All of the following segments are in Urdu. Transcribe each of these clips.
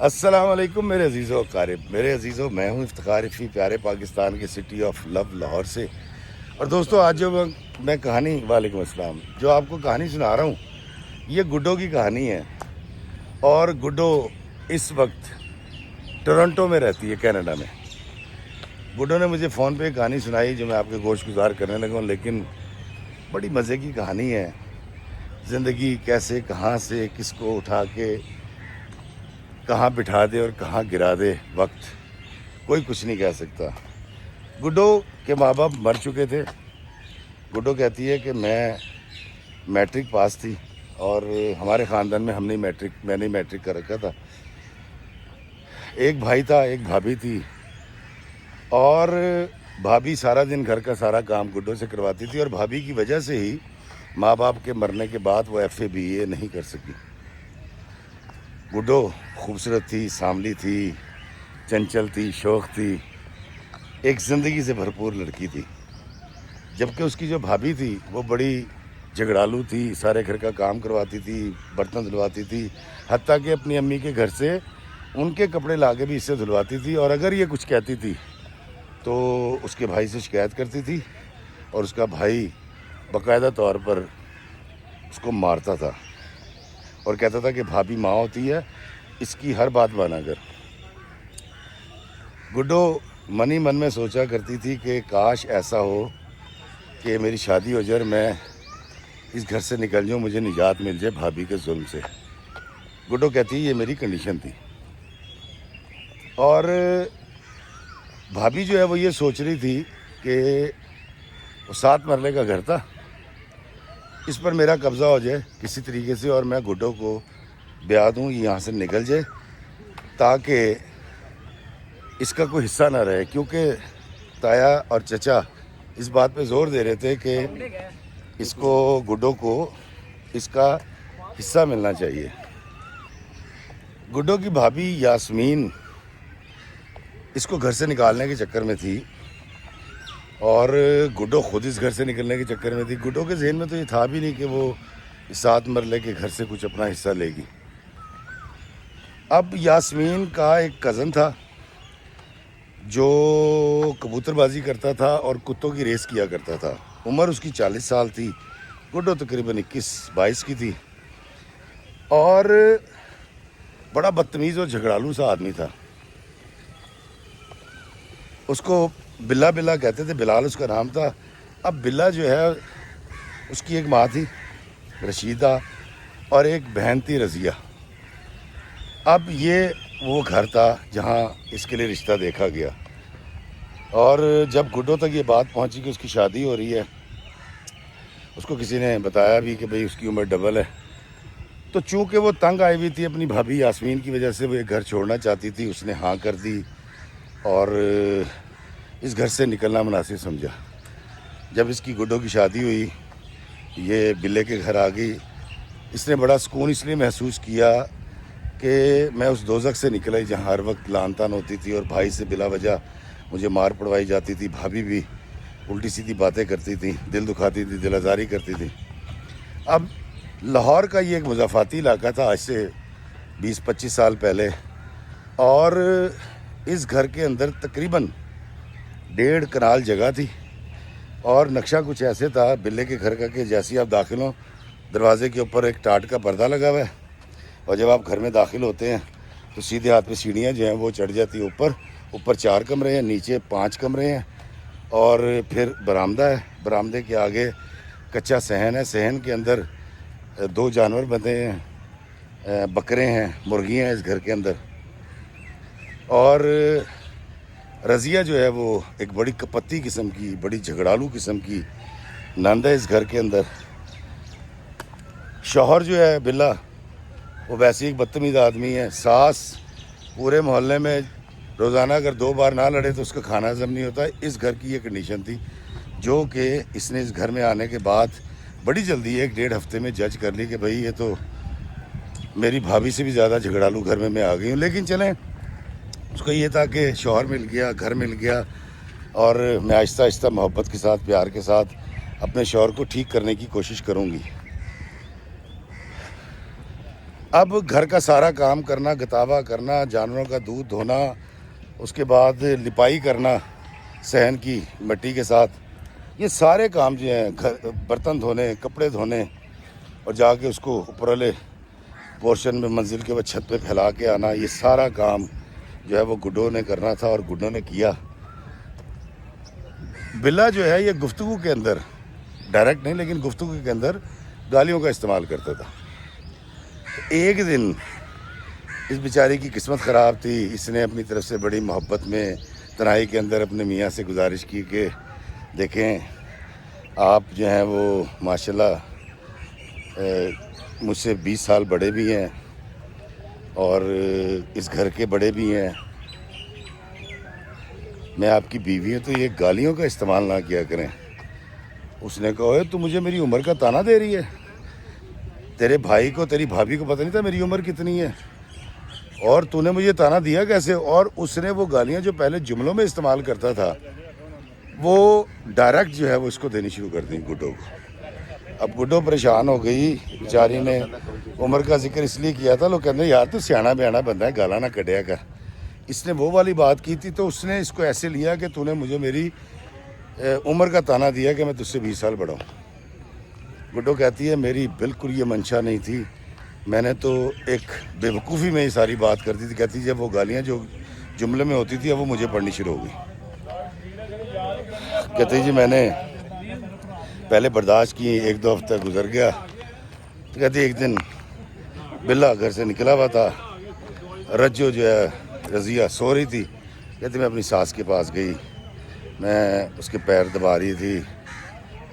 السلام علیکم میرے عزیزو اقارب، میرے عزیزو، میں ہوں افتخار رفیع، پیارے پاکستان کے سٹی آف لو لاہور سے۔ اور دوستو، آج جو میں کہانی، وعلیکم السلام، جو آپ کو کہانی سنا رہا ہوں یہ گڈو کی کہانی ہے۔ اور گڈو اس وقت ٹورنٹو میں رہتی ہے، کینیڈا میں۔ گڈو نے مجھے فون پہ کہانی سنائی جو میں آپ کے گوش گزار کرنے لگا ہوں، لیکن بڑی مزے کی کہانی ہے۔ زندگی کیسے، کہاں سے کس کو اٹھا کے کہاں بٹھا دے اور کہاں گرا دے وقت، کوئی کچھ نہیں کہہ سکتا۔ گڈو کے ماں باپ مر چکے تھے۔ گڈو کہتی ہے کہ میں میٹرک پاس تھی اور ہمارے خاندان میں میں نے میٹرک کر رکھا تھا۔ ایک بھائی تھا، ایک بھابھی تھی، اور بھابھی سارا دن گھر کا سارا کام گڈو سے کرواتی تھی، اور بھابھی کی وجہ سے ہی ماں باپ کے مرنے کے بعد وہ FA BA نہیں کر سکی۔ گڈو خوبصورت تھی، سانولی تھی، چنچل تھی، شوخ تھی، ایک زندگی سے بھرپور لڑکی تھی۔ جبکہ اس کی جو بھابھی تھی وہ بڑی جھگڑالو تھی، سارے گھر کا کام کرواتی تھی، برتن دھلواتی تھی، حتیٰ کہ اپنی امی کے گھر سے ان کے کپڑے لا کے بھی اس سے دھلواتی تھی، اور اگر یہ کچھ کہتی تھی تو اس کے بھائی سے شکایت کرتی تھی، اور اس کا بھائی باقاعدہ طور پر اس کو مارتا تھا اور کہتا تھا کہ بھابھی ماں ہوتی ہے، اس کی ہر بات مانا کر۔ گڈو من ہی من میں سوچا کرتی تھی کہ کاش ایسا ہو کہ میری شادی ہو جائے اور میں اس گھر سے نکل جاؤں، مجھے نجات مل جائے بھابھی کے ظلم سے۔ گڈو کہتی یہ میری کنڈیشن تھی۔ اور بھابھی جو ہے وہ یہ سوچ رہی تھی کہ وہ 7 مرلے کا گھر تھا، اس پر میرا قبضہ ہو جائے کسی طریقے سے، اور میں گڈو کو بیاہ دوں، یہاں سے نکل جائے، تاکہ اس کا کوئی حصہ نہ رہے۔ کیونکہ تایا اور چچا اس بات پہ زور دے رہے تھے کہ اس کو، گڈو کو، اس کا حصہ ملنا چاہیے۔ گڈو کی بھابھی یاسمین اس کو گھر سے نکالنے کے چکر میں تھی، اور گڈو خود اس گھر سے نکلنے کے چکر میں تھی۔ گڈو کے ذہن میں تو یہ تھا بھی نہیں کہ وہ 7 مرلے کے گھر سے کچھ اپنا حصہ لے گی۔ اب یاسمین کا ایک کزن تھا جو کبوتر بازی کرتا تھا اور کتوں کی ریس کیا کرتا تھا۔ عمر اس کی 40 سال تھی، گڈو تقریباً 21-22 کی تھی، اور بڑا بدتمیز اور جھگڑالو سا آدمی تھا۔ اس کو بلا بلا کہتے تھے، بلال اس کا نام تھا۔ اب بلا جو ہے، اس کی ایک ماں تھی رشیدہ اور ایک بہن تھی رضیہ۔ اب یہ وہ گھر تھا جہاں اس کے لیے رشتہ دیکھا گیا، اور جب گڈو تک یہ بات پہنچی کہ اس کی شادی ہو رہی ہے، اس کو کسی نے بتایا بھی کہ بھئی اس کی عمر ڈبل ہے، تو چونکہ وہ تنگ آئی ہوئی تھی اپنی بھابھی یاسمین کی وجہ سے، وہ ایک گھر چھوڑنا چاہتی تھی، اس نے ہاں کر دی اور اس گھر سے نکلنا مناسب سمجھا۔ جب اس کی گڈو کی شادی ہوئی، یہ بلے کے گھر آ گئی، اس نے بڑا سکون اس لیے محسوس کیا کہ میں اس دوزخ سے نکلا ہی جہاں ہر وقت لان تان ہوتی تھی، اور بھائی سے بلا وجہ مجھے مار پڑوائی جاتی تھی، بھابھی بھی الٹی سیدھی باتیں کرتی تھی، دل دکھاتی تھی، دل آزاری کرتی تھی۔ اب لاہور کا یہ ایک مضافاتی علاقہ تھا آج سے 20-25 سال پہلے، اور اس گھر کے اندر تقریباً 1.5 کنال جگہ تھی، اور نقشہ کچھ ایسے تھا بلے کے گھر کا کہ جیسے آپ داخل ہوں، دروازے کے اوپر ایک ٹاٹ کا پردہ لگا ہوا ہے، اور جب آپ گھر میں داخل ہوتے ہیں تو سیدھے ہاتھ پہ سیڑھیاں جو ہیں وہ چڑھ جاتی ہیں اوپر 4 کمرے ہیں، نیچے 5 کمرے ہیں، اور پھر برآمدہ ہے، برآمدے کے آگے کچا صحن ہے، صحن کے اندر 2 جانور بندھے ہیں، بکرے ہیں، مرغیاں ہیں اس گھر کے اندر۔ اور رضیہ جو ہے وہ ایک بڑی کپتی قسم کی، بڑی جھگڑالو قسم کی نند ہے اس گھر کے اندر۔ شوہر جو ہے بلا، وہ ویسے ایک بدتمیز آدمی ہے۔ ساس پورے محلے میں روزانہ اگر 2 بار نہ لڑے تو اس کا کھانا ہضم نہیں ہوتا۔ اس گھر کی یہ کنڈیشن تھی، جو کہ اس نے اس گھر میں آنے کے بعد بڑی جلدی 1-1.5 ہفتے میں جج کر لی کہ بھئی یہ تو میری بھابھی سے بھی زیادہ جھگڑالو گھر میں آ گئی ہوں۔ لیکن چلیں، اس کو یہ تھا کہ شوہر مل گیا، گھر مل گیا، اور میں آہستہ آہستہ محبت کے ساتھ، پیار کے ساتھ اپنے شوہر کو ٹھیک کرنے کی کوشش کروں گی۔ اب گھر کا سارا کام کرنا، گتاوا کرنا، جانوروں کا دودھ دھونا، اس کے بعد لپائی کرنا صحن کی مٹی کے ساتھ، یہ سارے کام جو ہیں، برتن دھونے، کپڑے دھونے، اور جا کے اس کو اوپر والے پورشن میں منزل کے بعد چھت پہ پھیلا کے آنا، یہ سارا کام جو ہے وہ گڈو نے کرنا تھا، اور گڈو نے کیا۔ بلا جو ہے یہ گفتگو کے اندر، ڈائریکٹ نہیں لیکن گفتگو کے اندر گالیوں کا استعمال کرتا تھا۔ ایک دن اس بیچاری کی قسمت خراب تھی، اس نے اپنی طرف سے بڑی محبت میں تنہائی کے اندر اپنے میاں سے گزارش کی کہ دیکھیں آپ جو ہیں وہ ماشاءاللہ مجھ سے 20 سال بڑے بھی ہیں اور اس گھر کے بڑے بھی ہیں، میں آپ کی بیوی ہوں، تو یہ گالیوں کا استعمال نہ کیا کریں۔ اس نے کہا تو مجھے میری عمر کا تانا دے رہی ہے؟ تیرے بھائی کو، تیری بھابھی کو پتہ نہیں تھا میری عمر کتنی ہے، اور تو نے مجھے تانا دیا کیسے؟ اور اس نے وہ گالیاں جو پہلے جملوں میں استعمال کرتا تھا وہ ڈائریکٹ جو ہے وہ اس کو دینی شروع کر دیں گڈو کو۔ اب گڈو پریشان ہو گئی، بیچاری نے عمر کا ذکر اس لیے کیا تھا، لوگ کہتے ہیں یار تو سیانا بیانا بندہ ہے، گالا نہ کڈیا کر۔ اس نے وہ والی بات کی تھی، تو اس نے اس کو ایسے لیا کہ تو نے مجھے میری عمر کا تانا دیا کہ میں تجھ سے 20 سال بڑا ہوں۔ گڈو کہتی ہے میری بالکل یہ منشا نہیں تھی، میں نے تو ایک بے وقوفی میں یہ ساری بات کرتی تھی۔ کہتی جب وہ گالیاں جو جملے میں ہوتی تھی اب وہ مجھے پڑھنی شروع ہو گئی۔ کہتے جی میں نے پہلے برداشت کی، 1-2 ہفتہ گزر گیا، تو کہتی ایک دن بلا گھر سے نکلا ہوا تھا، رجو جو ہے رضیہ سو رہی تھی، کہتی میں اپنی ساس کے پاس گئی، میں اس کے پیر دبا رہی تھی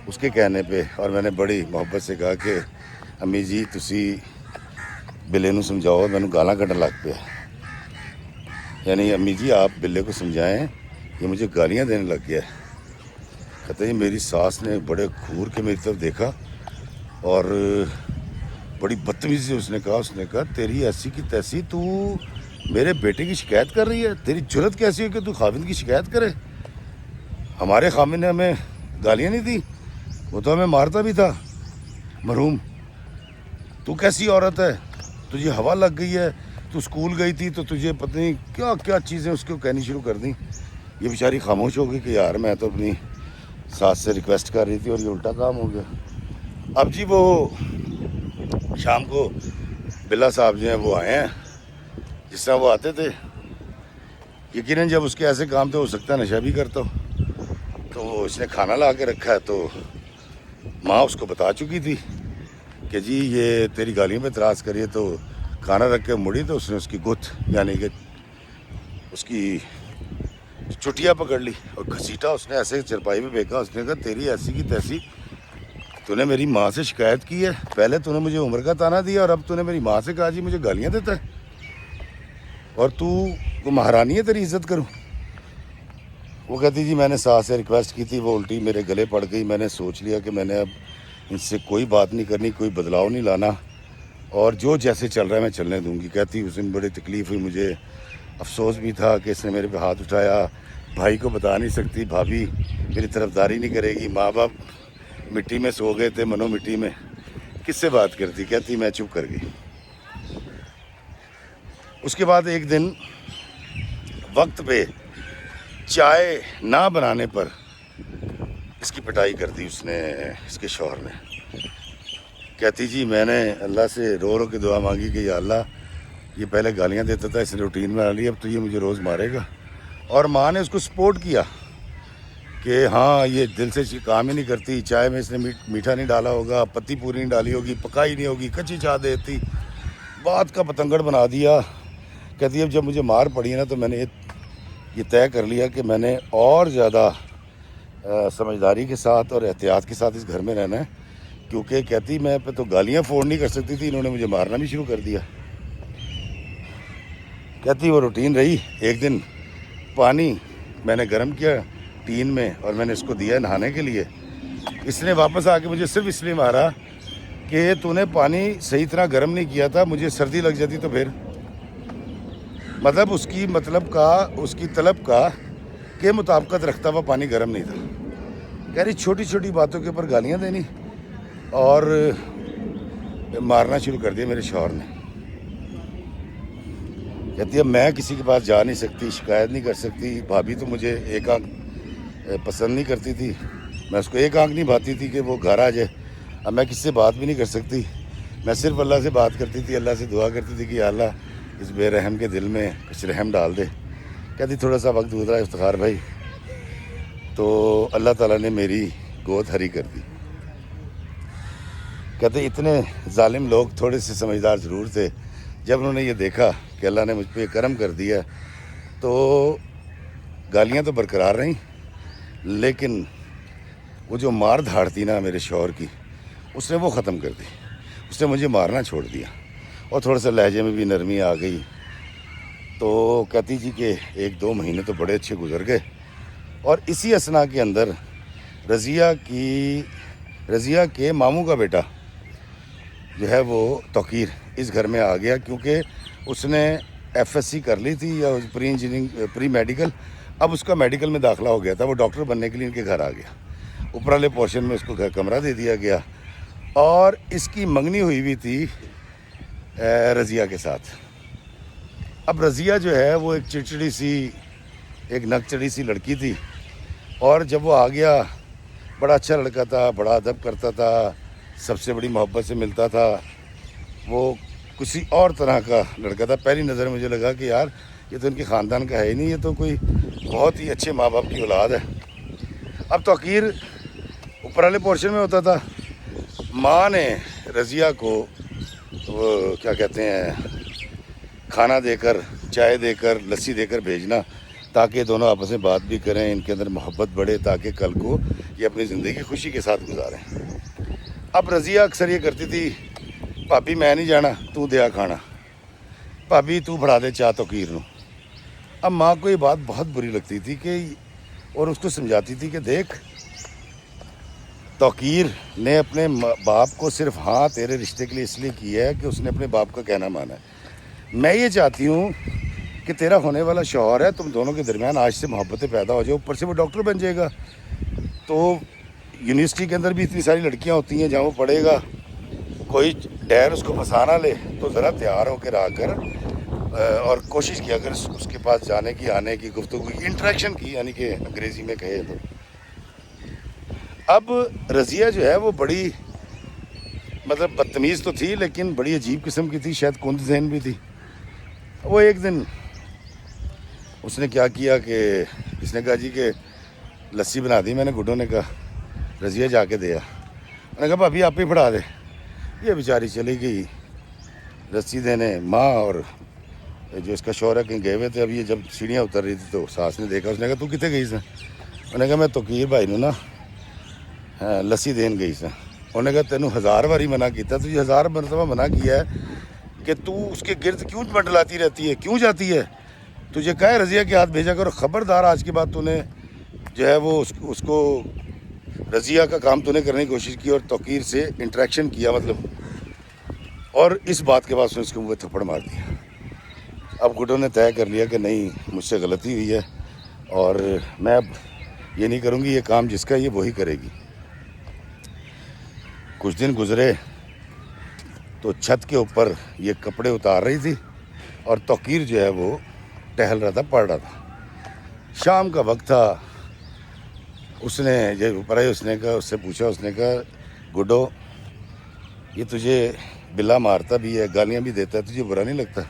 اس کے کہنے پہ، اور میں نے بڑی محبت سے کہا کہ امی جی تسی بلے نو سمجھاؤ، میں نے گالاں کڈن لگ پیا، یعنی امی جی آپ بلے کو سمجھائیں یہ مجھے گالیاں دینے لگ گیا ہے۔ کہتا ہے میری ساس نے بڑے گھور کے میری طرف دیکھا اور بڑی بدتمیزی سے اس نے کہا تیری ایسی کی تیسی، تو میرے بیٹے کی شکایت کر رہی ہے؟ تیری جرت کیسی ہے کہ تو خاوند کی شکایت کرے؟ ہمارے خاوند نے ہمیں گالیاں نہیں دی، وہ تو ہمیں مارتا بھی تھا مرحوم۔ تو کیسی عورت ہے، تجھے ہوا لگ گئی ہے، تو اسکول گئی تھی تو تجھے پتہ نہیں کیا کیا چیزیں اس کو کہنی شروع کر دیں۔ یہ بیچاری خاموش ہو گئی کہ یار میں تو اپنی ساس سے ریکویسٹ کر رہی تھی اور یہ الٹا کام ہو گیا۔ اب جی وہ شام کو بلا صاحب جو ہیں وہ آئے ہیں، جس طرح وہ آتے تھے، یقیناً جب اس کے ایسے کام تو ہو سکتا ہے نشہ بھی کرتا ہو، تو اس نے کھانا لا کے رکھا ہے، تو ماں اس کو بتا چکی تھی کہ جی یہ تیری گالیوں پہ اعتراض کریے، تو کھانا رکھ کے مڑی تو اس نے اس کی گت یعنی کہ اس کی چٹیا پکڑ لی اور گھسیٹا، اس نے ایسے چرپائی میں پھینکا۔ اس نے کہا تیری ایسی کی تیسی، تو نے میری ماں سے شکایت کی ہے، پہلے تو نے مجھے عمر کا تانا دیا اور اب تو نے میری ماں سے کہا جی مجھے گالیاں دیتا ہے، اور تو مہارانی ہے تیری عزت کروں؟ وہ کہتی جی میں نے ساس سے ریکویسٹ کی تھی، وہ الٹی میرے گلے پڑ گئی، میں نے سوچ لیا کہ میں نے اب ان سے کوئی بات نہیں کرنی، کوئی بدلاؤ نہیں لانا، اور جو جیسے چل رہا ہے میں چلنے دوں گی۔ کہتی اس دن بڑی تکلیف ہوئی مجھے، افسوس بھی تھا کہ اس نے میرے پہ ہاتھ اٹھایا، بھائی کو بتا نہیں سکتی، بھابھی میری طرفداری نہیں کرے گی، ماں باپ مٹی میں سو گئے تھے، منو مٹی میں، کس سے بات کرتی؟ کہتی میں چپ کر گئی۔ اس کے بعد ایک دن وقت پہ چائے نہ بنانے پر اس کی پٹائی کر دی اس نے، اس کے شوہر نے۔ کہتی جی میں نے اللہ سے رو رو کے دعا مانگی کہ یا اللہ یہ پہلے گالیاں دیتا تھا، اس نے روٹین بنا لی، اب تو یہ مجھے روز مارے گا۔ اور ماں نے اس کو سپورٹ کیا کہ ہاں یہ دل سے کام ہی نہیں کرتی، چائے میں اس نے میٹھا نہیں ڈالا ہوگا، پتی پوری نہیں ڈالی ہوگی، پکائی نہیں ہوگی، کچی چائے دیتی، بات کا پتنگڑ بنا دیا۔ کہتی اب جب مجھے مار پڑی ہے نا تو میں نے یہ طے کر لیا کہ میں نے اور زیادہ سمجھداری کے ساتھ اور احتیاط کے ساتھ اس گھر میں رہنا ہے، کیونکہ کہتی میں پہ تو گالیاں فوڑ نہیں کر سکتی تھی، انہوں نے مجھے مارنا بھی شروع کر دیا۔ کہتی وہ روٹین رہی۔ ایک دن پانی میں نے گرم کیا ٹین میں اور میں نے اس کو دیا نہانے کے لیے، اس نے واپس آ کے مجھے صرف اس لیے مارا کہ تو نے پانی صحیح طرح گرم نہیں کیا تھا، مجھے سردی لگ جاتی تو پھر، مطلب اس کی طلب کا کہ مطابقت رکھتا ہوا پانی گرم نہیں تھا۔ کہہ رہی چھوٹی چھوٹی باتوں کے اوپر گالیاں دینی اور مارنا شروع کر دیا میرے شوہر نے۔ کہتی ہے میں کسی کے پاس جا نہیں سکتی، شکایت نہیں کر سکتی، بھابھی تو مجھے ایک آنکھ پسند نہیں کرتی تھی، میں اس کو ایک آنکھ نہیں بھاتی تھی کہ وہ گھر آ جائے، اب میں کس سے بات بھی نہیں کر سکتی، میں صرف اللہ سے بات کرتی تھی، اللہ سے دعا کرتی تھی کہ یا اللہ اس بے رحم کے دل میں کچھ رحم ڈال دے۔ کہتی تھوڑا سا وقت گزرا ہے افتخار بھائی تو اللہ تعالیٰ نے میری گود ہری کر دی۔ کہتے اتنے ظالم لوگ تھوڑے سے سمجھدار ضرور تھے، جب انہوں نے یہ دیکھا کہ اللہ نے مجھ پہ کرم کر دیا تو گالیاں تو برقرار رہیں، لیکن وہ جو مار دھاڑ تھی نا میرے شوہر کی، اس نے وہ ختم کر دی، اس نے مجھے مارنا چھوڑ دیا، اور تھوڑا سا لہجے میں بھی نرمی آ گئی۔ تو کہتی جی کہ 1-2 مہینے تو بڑے اچھے گزر گئے، اور اسی اثنا کے اندر رضیہ کے ماموں کا بیٹا جو ہے وہ توقیر اس گھر میں آ گیا، کیونکہ اس نے FSC کر لی تھی یا پری انجینئرنگ پری میڈیکل، اب اس کا میڈیکل میں داخلہ ہو گیا تھا، وہ ڈاکٹر بننے کے لیے ان کے گھر آ گیا، اوپر والے پورشن میں اس کو کمرہ دے دیا گیا، اور اس کی منگنی ہوئی ہوئی تھی رضیہ کے ساتھ۔ اب رضیہ جو ہے وہ ایک چڑچڑی سی، ایک نک چڑی سی لڑکی تھی، اور جب وہ آ گیا بڑا اچھا لڑکا تھا، بڑا ادب کرتا تھا، سب سے بڑی محبت سے ملتا تھا، وہ کسی اور طرح کا لڑکا تھا۔ پہلی نظر مجھے لگا کہ یار یہ تو ان کے خاندان کا ہے ہی نہیں، یہ تو کوئی بہت ہی اچھے ماں باپ کی اولاد ہے۔ اب توقیر اوپر والے پورشن میں ہوتا تھا، ماں نے رضیہ کو وہ کیا کہتے ہیں کھانا دے کر، چائے دے کر، لسی دے کر بھیجنا، تاکہ دونوں آپس میں بات بھی کریں، ان کے اندر محبت بڑھے، تاکہ کل کو یہ اپنی زندگی خوشی کے ساتھ گزاریں۔ اب رضیہ اکثر یہ کرتی تھی، بھابی میں نہیں جانا، تو دیا کھانا، بھابی تو بڑھا دے چاہ توقیر نو۔ اب ماں کو یہ بات بہت بری لگتی تھی کہ، اور اس کو سمجھاتی تھی کہ دیکھ توقیر نے اپنے باپ کو صرف ہاں تیرے رشتے کے لیے اس لیے کیا ہے کہ اس نے اپنے باپ کا کہنا مانا ہے، میں یہ چاہتی ہوں کہ تیرا ہونے والا شوہر ہے، تم دونوں کے درمیان آج سے محبتیں پیدا ہو جائے، اوپر سے وہ ڈاکٹر بن جائے گا، تو یونیورسٹی کے اندر بھی اتنی ساری لڑکیاں ہوتی ہیں جہاں وہ پڑھے گا، کوئی ڈیر اس کو پھنسانا لے تو ذرا تیار ہو کے رہ کر اور کوشش کیا اگر اس کے پاس جانے کی، آنے کی، گفتگو کی، انٹریکشن کی، یعنی کہ انگریزی میں کہے تو۔ اب رضیہ جو ہے وہ بڑی مطلب بدتمیز تو تھی، لیکن بڑی عجیب قسم کی تھی، شاید کند ذہن بھی تھی۔ وہ ایک دن اس نے کیا کیا کہ اس نے کہا جی کہ لسی بنا دی، میں نے گڈوں نے کہا رضیہ جا کے دیا، میں نے کہا بھابھی آپ ہی پڑھا دے، یہ بیچاری چلی گئی لسی دینے، ماں اور جو اس کا شوہر ہے کہیں گئے ہوئے تھے۔ اب یہ جب سیڑھیاں اتر رہی تھی تو ساس نے دیکھا، اس نے کہا تو کتنے گئی سا؟ انہوں نے کہا میں توقیر بھائی نو نا لسی دین گئی سا۔ انہوں نے کہا تینوں 1000 باری منع کیتا، تجھے 1000 مرتبہ منع کیا ہے کہ تو اس کے گرد کیوں منڈلاتی رہتی ہے، کیوں جاتی ہے، تجھے کہا ہے رضیہ کے ہاتھ بھیجا کرو، خبردار آج کے بعد تو نے جو ہے وہ اس کو رضیہ کا کام تو نے کرنے کی کوشش کی اور توقیر سے انٹریکشن کیا مطلب، اور اس بات کے بعد اس نے اس کے منہ پہ تھپڑ مار دیا۔ اب گڈوں نے طے کر لیا کہ نہیں مجھ سے غلطی ہوئی ہے، اور میں اب یہ نہیں کروں گی، یہ کام جس کا یہ وہی کرے گی۔ کچھ دن گزرے تو چھت کے اوپر یہ کپڑے اتار رہی تھی، اور توقیر جو ہے وہ ٹہل رہا تھا، پڑھ رہا تھا، شام کا وقت تھا۔ اس نے جب اوپر آئی اس نے کہا، اس سے پوچھا، اس نے کہا گڈو یہ تجھے بلا مارتا بھی ہے، گالیاں بھی دیتا ہے، تجھے برا نہیں لگتا؟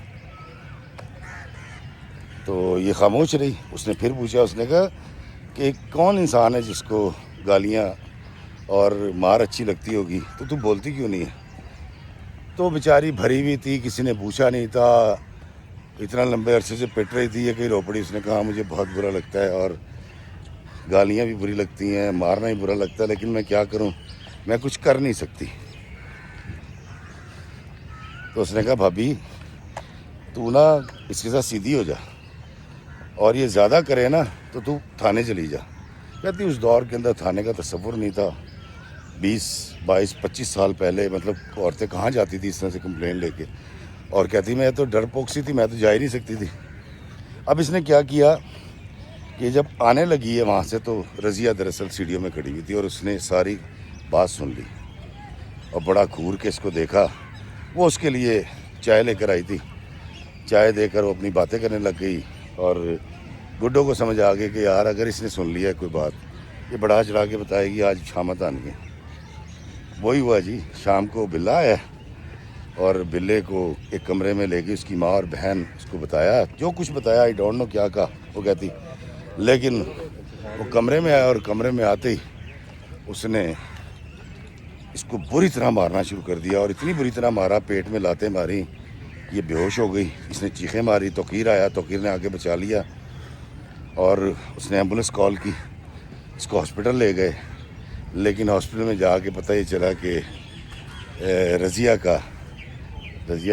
تو یہ خاموش رہی۔ اس نے پھر پوچھا، اس نے کہا کہ کون انسان ہے جس کو گالیاں اور مار اچھی لگتی ہوگی، تو بولتی کیوں نہیں ہے؟ تو بیچاری بھری ہوئی تھی، کسی نے پوچھا نہیں تھا، اتنا لمبے عرصے سے پٹ رہی تھی، یہ کہیں رو پڑی۔ اس نے کہا مجھے بہت برا لگتا ہے، اور گالیاں بھی بری لگتی ہیں، مارنا ہی برا لگتا ہے، لیکن میں کیا کروں، میں کچھ کر نہیں سکتی۔ تو اس نے کہا بھابھی تو نا اس کے ساتھ سیدھی ہو جا، اور یہ زیادہ کرے نا تو تھانے چلی جا۔ کہتی اس دور کے اندر تھانے کا تصور نہیں تھا، 20 22 25 سال پہلے مطلب عورتیں کہاں جاتی تھی اس طرح سے کمپلین لے کے، اور کہتی میں تو ڈر پوک سی تھی، میں تو جا ہی نہیں سکتی تھی۔ اب اس نے کیا کیا کہ جب آنے لگی ہے وہاں سے، تو رضیہ دراصل سیڑھیوں میں کھڑی ہوئی تھی، اور اس نے ساری بات سن لی، اور بڑا گھور کے اس کو دیکھا۔ وہ اس کے لیے چائے لے کر آئی تھی، چائے دے کر وہ اپنی باتیں کرنے لگ گئی، اور گڈو کو سمجھ آ گئی کہ یار اگر اس نے سن لیا کوئی بات یہ بڑھا چڑھا کے بتائے گی، آج شامت آنی ہے۔ وہی ہوا جی، شام کو بلا آیا اور بلے کو ایک کمرے میں لے گئی اس کی ماں اور بہن، اس کو بتایا جو کچھ بتایا، آئی ڈونٹ نو کیا کہا وہ کہتی، لیکن وہ کمرے میں آیا اور کمرے میں آتے ہی اس نے اس کو بری طرح مارنا شروع کر دیا، اور اتنی بری طرح مارا، پیٹ میں لاتیں ماری، یہ بے ہوش ہو گئی۔ اس نے چیخیں ماری، توقیر آیا، توقیر نے آگے بچا لیا اور اس نے ایمبولینس کال کی، اس کو ہاسپٹل لے گئے، لیکن ہاسپٹل میں جا کے پتہ یہ چلا کہ رضیہ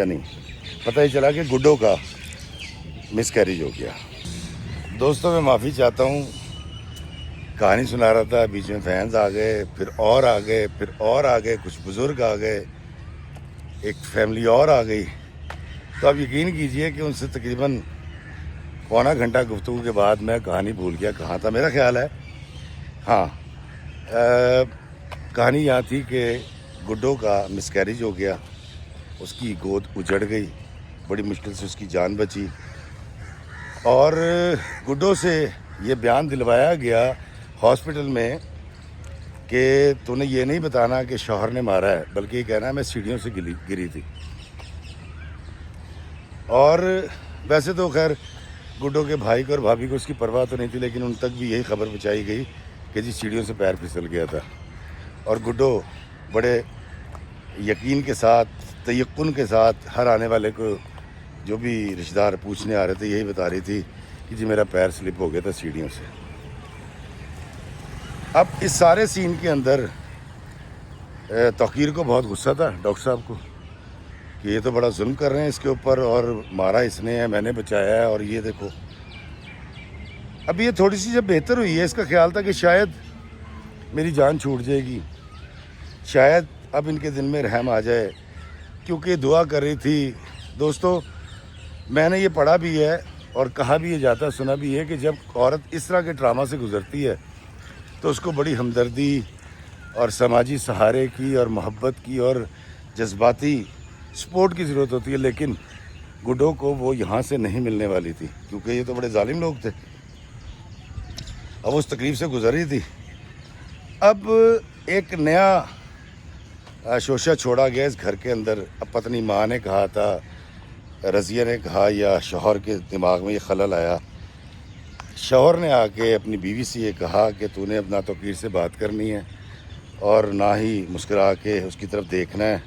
نہیں، پتہ یہ چلا کہ گڈو کا مس کیریج ہو گیا۔ دوستوں میں معافی چاہتا ہوں، کہانی سنا رہا تھا، بیچ میں فینس آ گئے، پھر اور آ گئے، پھر اور آ گئے، کچھ بزرگ آ گئے، ایک فیملی اور آ گئی، تو آپ یقین کیجئے کہ ان سے تقریباً پونا گھنٹہ گفتگو کے بعد میں کہانی بھول گیا کہاں تھا۔ میرا خیال ہے ہاں کہانی یہاں تھی کہ گڈو کا مس کیریج ہو گیا، اس کی گود اجڑ گئی، بڑی مشکل سے اس کی جان بچی، اور گڈو سے یہ بیان دلوایا گیا ہاسپٹل میں کہ تو نے یہ نہیں بتانا کہ شوہر نے مارا ہے، بلکہ یہ کہنا ہے میں سیڑھیوں سے گری تھی۔ اور ویسے تو خیر گڈو کے بھائی کو اور بھابھی کو اس کی پرواہ تو نہیں تھی، لیکن ان تک بھی یہی خبر پہنچائی گئی کہ جی سیڑھیوں سے پیر پھسل گیا تھا، اور گڈو بڑے یقین کے ساتھ، تیقن کے ساتھ ہر آنے والے کو، جو بھی رشتہ دار پوچھنے آ رہے تھے، یہی بتا رہی تھی کہ جی میرا پیر سلپ ہو گیا تھا سیڑھیوں سے۔ اب اس سارے سین کے اندر توقیر کو بہت غصہ تھا ڈاکٹر صاحب کو کہ یہ تو بڑا ظلم کر رہے ہیں اس کے اوپر، اور مارا اس نے ہے، میں نے بچایا ہے، اور یہ دیکھو۔ اب یہ تھوڑی سی جب بہتر ہوئی ہے، اس کا خیال تھا کہ شاید میری جان چھوٹ جائے گی، شاید اب ان کے دل میں رحم آ جائے، کیونکہ یہ دعا کر رہی تھی۔ دوستو میں نے یہ پڑھا بھی ہے اور کہا بھی یہ جاتا، سنا بھی ہے کہ جب عورت اس طرح کے ڈرامہ سے گزرتی ہے تو اس کو بڑی ہمدردی اور سماجی سہارے کی اور محبت کی اور جذباتی سپورٹ کی ضرورت ہوتی ہے، لیکن گڈو کو وہ یہاں سے نہیں ملنے والی تھی، کیونکہ یہ تو بڑے ظالم لوگ تھے۔ اب اس تکلیف سے گزر رہی تھی، اب ایک نیا شوشہ چھوڑا گیا اس گھر کے اندر۔ اب پتنی ماں نے کہا تھا، رضیہ نے کہا، یا شوہر کے دماغ میں یہ خلل آیا، شوہر نے آ کے اپنی بیوی سے یہ کہا کہ تو نے اپنا توقیر سے بات کرنی ہے اور نہ ہی مسکرا کے اس کی طرف دیکھنا ہے،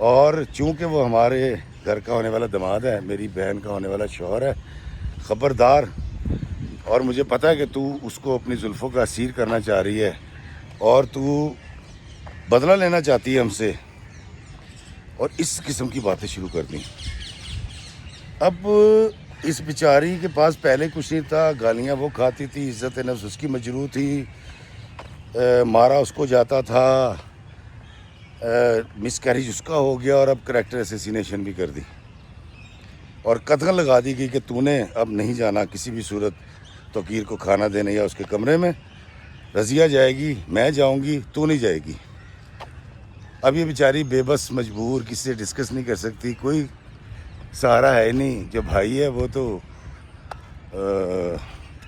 اور چونکہ وہ ہمارے گھر کا ہونے والا داماد ہے، میری بہن کا ہونے والا شوہر ہے، خبردار، اور مجھے پتہ ہے کہ تو اس کو اپنی زلفوں کا اسیر کرنا چاہ رہی ہے اور تو بدلہ لینا چاہتی ہے ہم سے، اور اس قسم کی باتیں شروع کر دیں۔ اب اس بیچاری کے پاس پہلے کچھ نہیں تھا، گالیاں وہ کھاتی تھی، عزت نفس اس کی مجروح تھی، مارا اس کو جاتا تھا، مس کیریج اس کا ہو گیا، اور اب کریکٹر اسیسینیشن بھی کر دی، اور قدغن لگا دی گئی کہ تو نے اب نہیں جانا کسی بھی صورت توقیر کو کھانا دینے یا اس کے کمرے میں، رضیہ جائے گی، میں جاؤں گی، تو نہیں جائے گی۔ اب یہ بیچاری بے بس، مجبور، کسی سے ڈسکس نہیں کر سکتی، کوئی سہارا ہے نہیں، جو بھائی ہے وہ تو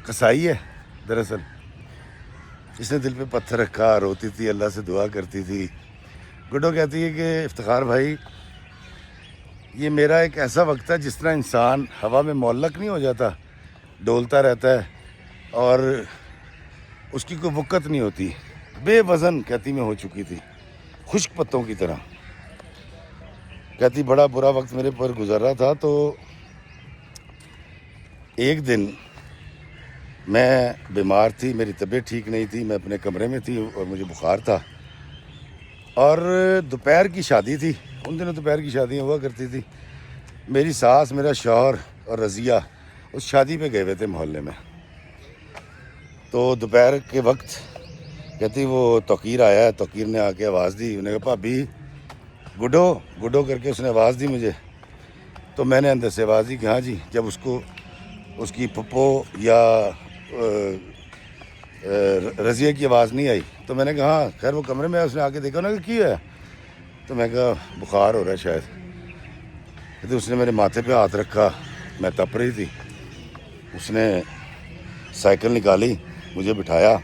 قصائی ہے دراصل۔ اس نے دل پہ پتھر رکھا، روتی تھی، اللہ سے دعا کرتی تھی۔ گڈو کہتی ہے کہ افتخار بھائی، یہ میرا ایک ایسا وقت ہے جس طرح انسان ہوا میں معلق نہیں ہو جاتا، ڈولتا رہتا ہے اور اس کی کوئی وقت نہیں ہوتی، بے وزن کہتی میں ہو چکی تھی، خشک پتوں کی طرح۔ کہتی بڑا برا وقت میرے پر گزر رہا تھا، تو ایک دن میں بیمار تھی، میری طبیعت ٹھیک نہیں تھی، میں اپنے کمرے میں تھی اور مجھے بخار تھا، اور دوپہر کی شادی تھی، ان دنوں دوپہر کی شادیاں ہوا کرتی تھی۔ میری ساس، میرا شوہر اور رضیہ اس شادی پہ گئے ہوئے تھے محلے میں، تو دوپہر کے وقت کہتی وہ توقیر آیا ہے، توقیر نے آ کے آواز دی، انہوں نے کہا بھابی گڈو کر کے اس نے آواز دی مجھے، تو میں نے اندر سے آواز دی کہ ہاں جی۔ جب اس کو اس کی پھپھو یا رضیہ کی آواز نہیں آئی تو میں نے کہا ہاں خیر، وہ کمرے میں اس نے آ کے دیکھا نا کہ کیا ہے، تو میں کہا بخار ہو رہا ہے شاید، کہتے اس نے میرے ماتھے پہ ہاتھ رکھا، میں تپ رہی تھی، اس نے سائیکل نکالی، مجھے بٹھایا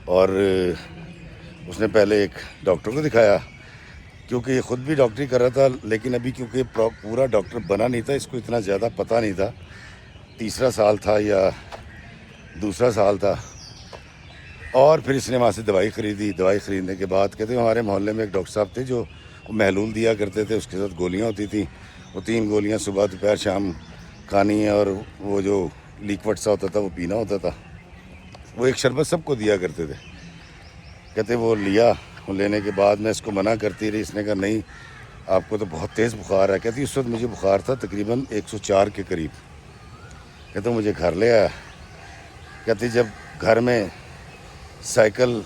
اور اس نے پہلے ایک ڈاکٹر کو دکھایا، کیونکہ یہ خود بھی ڈاکٹری کر رہا تھا، لیکن ابھی کیونکہ پورا ڈاکٹر بنا نہیں تھا، اس کو اتنا زیادہ پتہ نہیں تھا، تیسرا سال تھا یا دوسرا سال تھا۔ اور پھر اس نے وہاں سے دوائی خریدی، دوائی خریدنے کے بعد کہتے ہیں ہمارے محلے میں ایک ڈاکٹر صاحب تھے جو محلول دیا کرتے تھے، اس کے ساتھ گولیاں ہوتی تھیں، وہ 3 گولیاں صبح دوپہر شام کھانی ہے، اور وہ جو لیکوڈ سا ہوتا تھا وہ پینا ہوتا تھا، وہ ایک شربت سب کو دیا کرتے تھے۔ کہتے وہ لیا، وہ لینے کے بعد میں اس کو منع کرتی رہی، اس نے کہا نہیں آپ کو تو بہت تیز بخار ہے۔ کہتی اس وقت مجھے بخار تھا تقریباً 104 کے قریب۔ کہتے مجھے گھر لے آیا، کہتی جب گھر میں سائیکل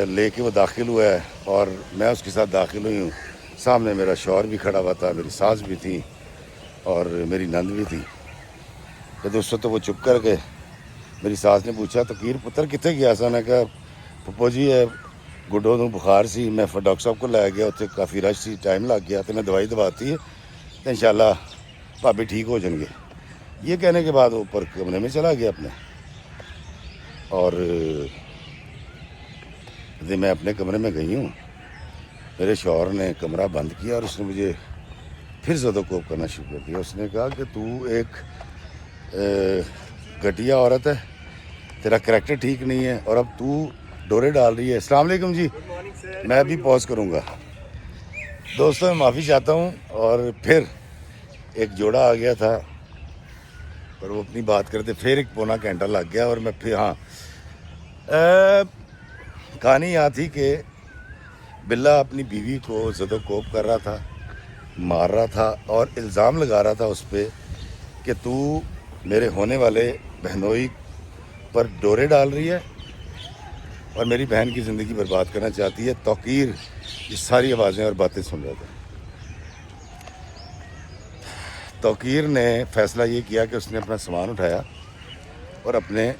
لے کے وہ داخل ہوا ہے اور میں اس کے ساتھ داخل ہوئی ہوں، سامنے میرا شوہر بھی کھڑا ہوا تھا، میری ساس بھی تھی اور میری نند بھی تھی۔ کہتے اس وقت تو وہ چپ کر گئے۔ میری ساس نے پوچھا تقیر پتر کتنے گیا سا؟ نے کہا پپو جی گڈو نوں بخار سی، میں پھر ڈاکٹر صاحب کو لے گیا، اتنے کافی رش سی، ٹائم لگ گیا، تو میں دوائی دواتی ہے تو انشاءاللہ بھابی ٹھیک ہو جائیں گے۔ یہ کہنے کے بعد وہ اوپر کمرے میں چلا گیا اپنے، اور میں اپنے کمرے میں گئی ہوں، میرے شوہر نے کمرہ بند کیا اور اس نے مجھے پھر زد و کوب کرنا شروع کر دیا۔ اس نے کہا کہ تو ایک گھٹیا عورت ہے، تیرا کریکٹر ٹھیک نہیں ہے، اور اب تو ڈورے ڈال رہی ہے۔ السلام علیکم جی، میں ابھی پاز کروں گا۔ دوستوں میں معافی چاہتا ہوں، اور پھر ایک جوڑا آ گیا تھا اور وہ اپنی بات کرتے، پھر ایک پونا گھنٹہ لگ گیا، اور میں پھر کہانی یہاں تھی کہ بلا اپنی بیوی کو زد و کوب کر رہا تھا، مار رہا تھا اور الزام لگا رہا تھا اس پہ کہ تو میرے ہونے والے بہنوئی پر ڈورے ڈال رہی ہے اور میری بہن کی زندگی برباد کرنا چاہتی ہے۔ توقیر یہ ساری آوازیں اور باتیں سن رہا تھا۔ توقیر نے فیصلہ یہ کیا کہ اس نے اپنا سامان اٹھایا اور اپنے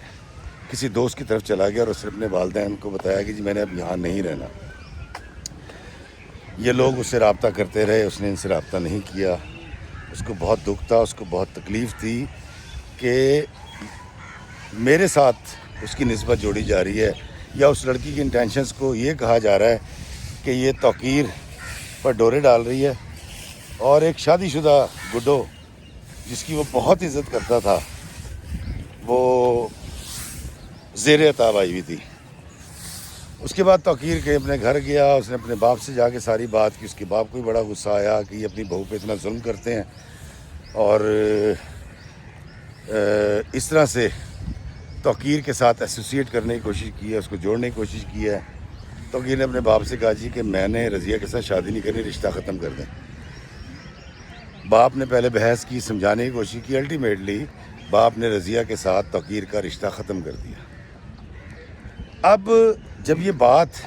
کسی دوست کی طرف چلا گیا، اور اس نے اپنے والدین کو بتایا کہ جی میں نے اب یہاں نہیں رہنا۔ یہ لوگ اس سے رابطہ کرتے رہے، اس نے ان سے رابطہ نہیں کیا۔ اس کو بہت دکھ تھا، اس کو بہت تکلیف تھی کہ میرے ساتھ اس کی نسبت جوڑی جا رہی ہے، یا اس لڑکی کی انٹینشنز کو یہ کہا جا رہا ہے کہ یہ توقیر پر ڈورے ڈال رہی ہے، اور ایک شادی شدہ گڈو جس کی وہ بہت عزت کرتا تھا وہ زیر عتاب آئی ہوئی تھی۔ اس کے بعد توقیر کے اپنے گھر گیا، اس نے اپنے باپ سے جا کے ساری بات کی۔ اس کے باپ کو بھی بڑا غصہ آیا کہ یہ اپنی بہو پہ اتنا ظلم کرتے ہیں، اور اس طرح سے توقیر کے ساتھ ایسوسیٹ کرنے کی کوشش کی ہے، اس کو جوڑنے کی کوشش کی ہے۔ توقیر نے اپنے باپ سے کہا جی کہ میں نے رضیہ کے ساتھ شادی نہیں کرنی، رشتہ ختم کر دیں۔ باپ نے پہلے بحث کی، سمجھانے کی کوشش کی، الٹیمیٹلی باپ نے رضیہ کے ساتھ توقیر کا رشتہ ختم کر دیا۔ اب جب یہ بات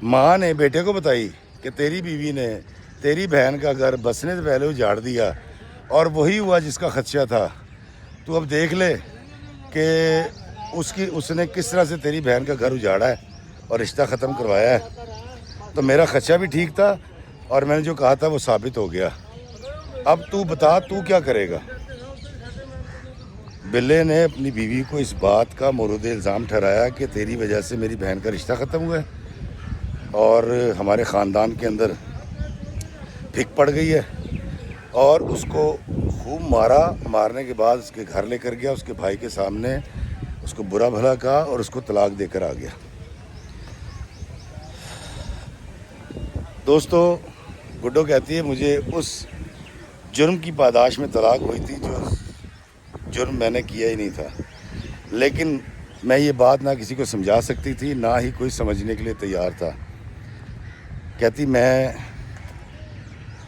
ماں نے بیٹے کو بتائی کہ تیری بیوی نے تیری بہن کا گھر بسنے سے پہلے اجاڑ دیا، اور وہی ہوا جس کا خدشہ تھا، تو اب دیکھ لے کہ اس نے کس طرح سے تیری بہن کا گھر اجاڑا ہے اور رشتہ ختم کروایا ہے، تو میرا خدشہ بھی ٹھیک تھا اور میں نے جو کہا تھا وہ ثابت ہو گیا۔ اب تو بتا تو کیا کرے گا؟ بلے نے اپنی بیوی کو اس بات کا مورد الزام ٹھہرایا کہ تیری وجہ سے میری بہن کا رشتہ ختم ہوا ہے اور ہمارے خاندان کے اندر پھک پڑ گئی ہے، اور اس کو خوب مارا۔ مارنے کے بعد اس کے گھر لے کر گیا، اس کے بھائی کے سامنے اس کو برا بھلا کہا اور اس کو طلاق دے کر آ گیا۔ دوستو گڈو کہتی ہے مجھے اس جرم کی پاداش میں طلاق ہوئی تھی جو جرم میں نے کیا ہی نہیں تھا، لیکن میں یہ بات نہ کسی کو سمجھا سکتی تھی، نہ ہی کوئی سمجھنے کے لیے تیار تھا۔ کہتی میں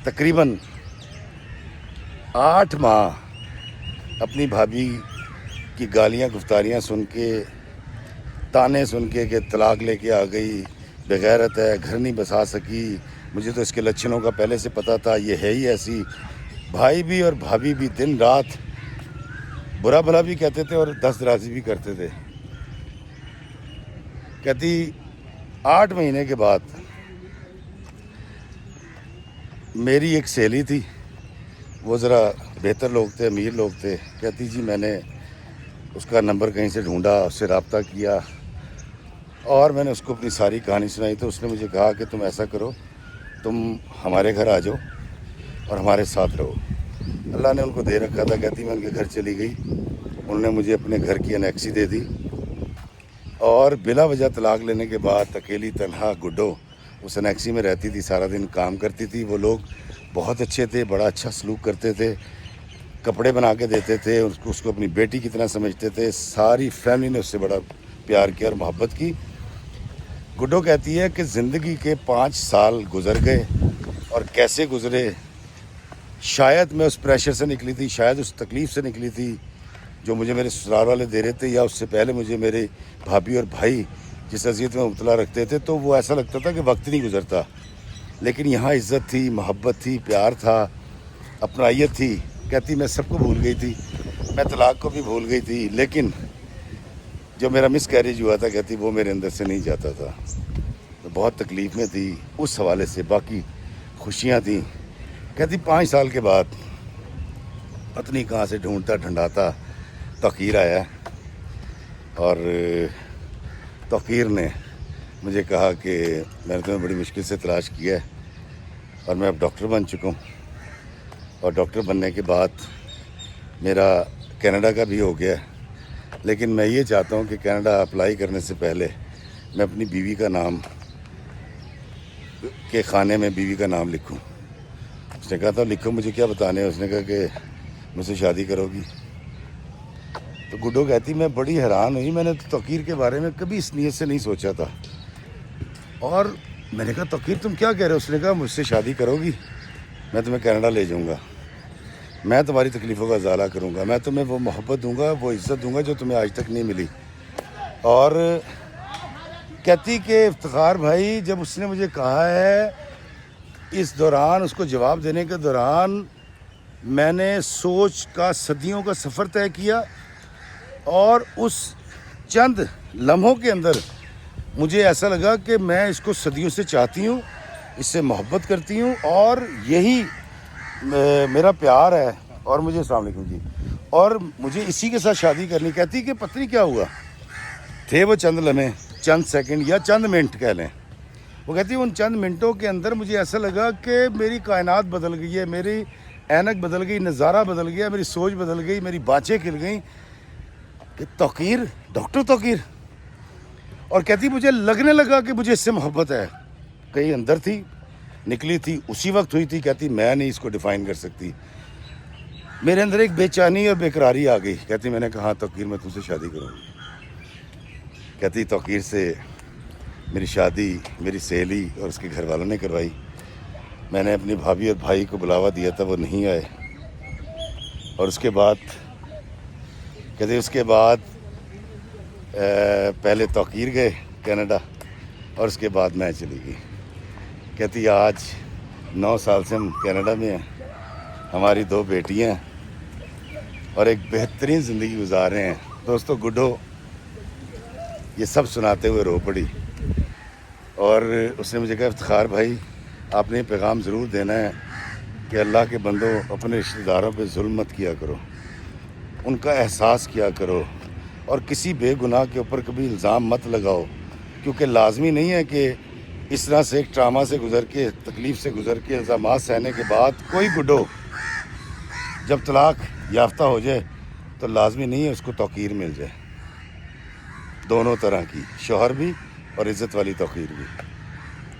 تقریباً 8 ماہ اپنی بھابھی کی گالیاں گفتاریاں سن کے، تانے سن کے کہ طلاق لے کے آ گئی، بغیرت ہے، گھر نہیں بسا سکی، مجھے تو اس کے لچھنوں کا پہلے سے پتہ تھا، یہ ہے ہی ایسی۔ بھائی بھی اور بھابھی بھی دن رات برا بھلا بھی کہتے تھے اور دست درازی بھی کرتے تھے۔ کہتی 8 مہینے کے بعد میری ایک سہیلی تھی, وہ ذرا بہتر لوگ تھے, امیر لوگ تھے. کہتی جی میں نے اس کا نمبر کہیں سے ڈھونڈا, اس سے رابطہ کیا اور میں نے اس کو اپنی ساری کہانی سنائی. تو اس نے مجھے کہا کہ تم ایسا کرو, تم ہمارے گھر آ جاؤ اور ہمارے ساتھ رہو. اللہ نے ان کو دے رکھا تھا. کہتی میں ان کے گھر چلی گئی, انہوں نے مجھے اپنے گھر کی انیکسی دے دی اور بلا وجہ طلاق لینے کے بعد اکیلی تنہا گڈو اس انیکسی میں رہتی تھی, سارا دن کام کرتی تھی. وہ لوگ بہت اچھے تھے, بڑا اچھا سلوک کرتے تھے, کپڑے بنا کے دیتے تھے, اس کو اپنی بیٹی کی طرح سمجھتے تھے. ساری فیملی نے اس سے بڑا پیار کیا اور محبت کی. گڈو کہتی ہے کہ زندگی کے 5 سال گزر گئے اور کیسے گزرے, شاید میں اس پریشر سے نکلی تھی, شاید اس تکلیف سے نکلی تھی جو مجھے میرے سسرال والے دے رہے تھے, یا اس سے پہلے مجھے میرے بھابھی اور بھائی جس اذیت میں مبتلا رکھتے تھے. تو وہ ایسا لگتا تھا کہ وقت نہیں گزرتا, لیکن یہاں عزت تھی, محبت تھی, پیار تھا, اپنائیت تھی. کہتی میں سب کو بھول گئی تھی, میں طلاق کو بھی بھول گئی تھی, لیکن جو میرا مس کیریج ہوا تھا کہتی وہ میرے اندر سے نہیں جاتا تھا. تو بہت تکلیف میں تھی اس حوالے سے. باقی خوشیاں تھیں. کہتی 5 سال کے بعد پتنی کہاں سے ڈھونڈتا ڈھنڈاتا توقیر آیا اور توقیر نے مجھے کہا کہ میں نے تمہیں بڑی مشکل سے تلاش کیا ہے اور میں اب ڈاکٹر بن چکا ہوں, اور ڈاکٹر بننے کے بعد میرا کینیڈا کا بھی ہو گیا ہے, لیکن میں یہ چاہتا ہوں کہ کینیڈا اپلائی کرنے سے پہلے میں اپنی بیوی کا نام کے خانے میں بیوی کا نام لکھوں. اس نے کہا تھا لکھو, مجھے کیا بتانے. اس نے کہا کہ مجھ سے شادی کرو گی. تو گڈو کہتی میں بڑی حیران ہوئی, میں نے توقیر کے بارے میں کبھی اس نیت سے نہیں سوچا تھا. اور میں نے کہا توقیر تم کیا کہہ رہے ہو؟ اس نے کہا مجھ سے شادی کرو گی, میں تمہیں کینیڈا لے جاؤں گا, میں تمہاری تکلیفوں کا ازالہ کروں گا, میں تمہیں وہ محبت دوں گا, وہ عزت دوں گا جو تمہیں آج تک نہیں ملی. اور کہتی کہ افتخار بھائی جب اس نے مجھے کہا ہے, اس دوران اس کو جواب دینے کے دوران میں نے سوچ کا صدیوں کا سفر طے کیا, اور اس چند لمحوں کے اندر مجھے ایسا لگا کہ میں اس کو صدیوں سے چاہتی ہوں, اس سے محبت کرتی ہوں, اور یہی میرا پیار ہے, اور مجھے السلام علیکم جی, اور مجھے اسی کے ساتھ شادی کرنی. کہتی کہ پتہ نہیں کیا ہوا, تھے وہ چند لمحے, چند سیکنڈ یا چند منٹ کہہ لیں. وہ کہتی ان چند منٹوں کے اندر مجھے ایسا لگا کہ میری کائنات بدل گئی ہے, میری اینک بدل گئی, نظارہ بدل گیا, میری سوچ بدل گئی, میری باتیں کھل گئیں کہ توقیر, ڈاکٹر توقیر. اور کہتی مجھے لگنے لگا کہ مجھے اس سے محبت ہے, کہیں اندر تھی, نکلی تھی, اسی وقت ہوئی تھی. کہتی میں نہیں اس کو ڈیفائن کر سکتی, میرے اندر ایک بے چینی اور بے قراری آ گئی. کہتی میں نے کہا توقیر میں تم سے شادی کروں گی. کہتی توقیر سے میری شادی میری سہیلی اور اس کے گھر والوں نے کروائی. میں نے اپنی بھابھی اور بھائی کو بلاوا دیا تھا, وہ نہیں آئے. اور اس کے بعد کہتے اس کے بعد پہلے توقیر گئے کینیڈا, اور اس کے بعد میں چلی گئی. کہتی آج 9 سال سے ہم کینیڈا میں ہیں, ہماری 2 بیٹیاں اور ایک بہترین زندگی گزار رہے ہیں. دوستو گڈو یہ سب سناتے ہوئے رو پڑی, اور اس نے مجھے کہا افتخار بھائی آپ نے یہ پیغام ضرور دینا ہے کہ اللہ کے بندوں اپنے رشتہ داروں پہ ظلم مت کیا کرو, ان کا احساس کیا کرو, اور کسی بے گناہ کے اوپر کبھی الزام مت لگاؤ, کیونکہ لازمی نہیں ہے کہ اس طرح سے ایک ٹراما سے گزر کے, تکلیف سے گزر کے, الزامات سہنے کے بعد کوئی گڈو جب طلاق یافتہ ہو جائے تو لازمی نہیں ہے اس کو توقیر مل جائے. دونوں طرح کی, شوہر بھی اور عزت والی توقیر بھی.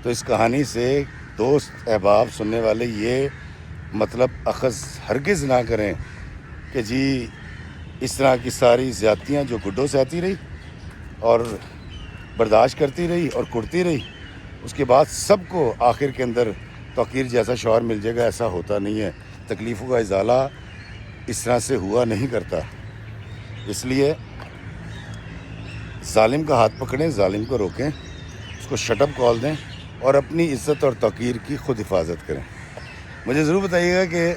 تو اس کہانی سے دوست احباب سننے والے یہ مطلب اخذ ہرگز نہ کریں کہ جی اس طرح کی ساری زیادتیاں جو گڈو سہتی رہی اور برداشت کرتی رہی اور کرتی رہی, اس کے بعد سب کو آخر کے اندر توقیر جیسا شوہر مل جائے گا, ایسا ہوتا نہیں ہے. تکلیفوں کا ازالہ اس طرح سے ہوا نہیں کرتا. اس لیے ظالم کا ہاتھ پکڑیں, ظالم کو روکیں, اس کو شٹ اپ کال دیں, اور اپنی عزت اور توقیر کی خود حفاظت کریں. مجھے ضرور بتائیے گا کہ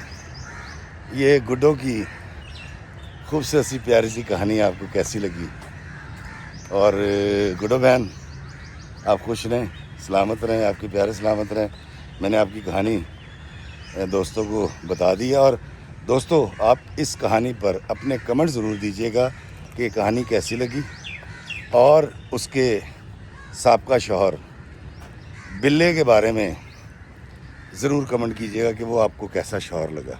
یہ گڈو کی خوبصورت سی پیاری سی کہانی آپ کو کیسی لگی. اور گڈو بہن آپ خوش رہیں, سلامت رہیں, آپ کے پیارے سلامت رہیں. میں نے آپ کی کہانی دوستوں کو بتا دیا. اور دوستو آپ اس کہانی پر اپنے کمنٹ ضرور دیجیے گا کہ یہ کہانی کیسی لگی, اور اس کے سابقہ شوہر بلے کے بارے میں ضرور کمنٹ کیجیے گا کہ وہ آپ کو کیسا شوہر لگا.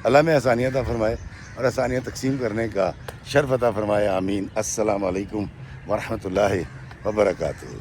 اللہ میں آسانیاں عطا فرمائے اور آسانیاں تقسیم کرنے کا شرف عطا فرمائے. آمین. السلام علیکم ورحمۃ اللہ وبرکاتہ.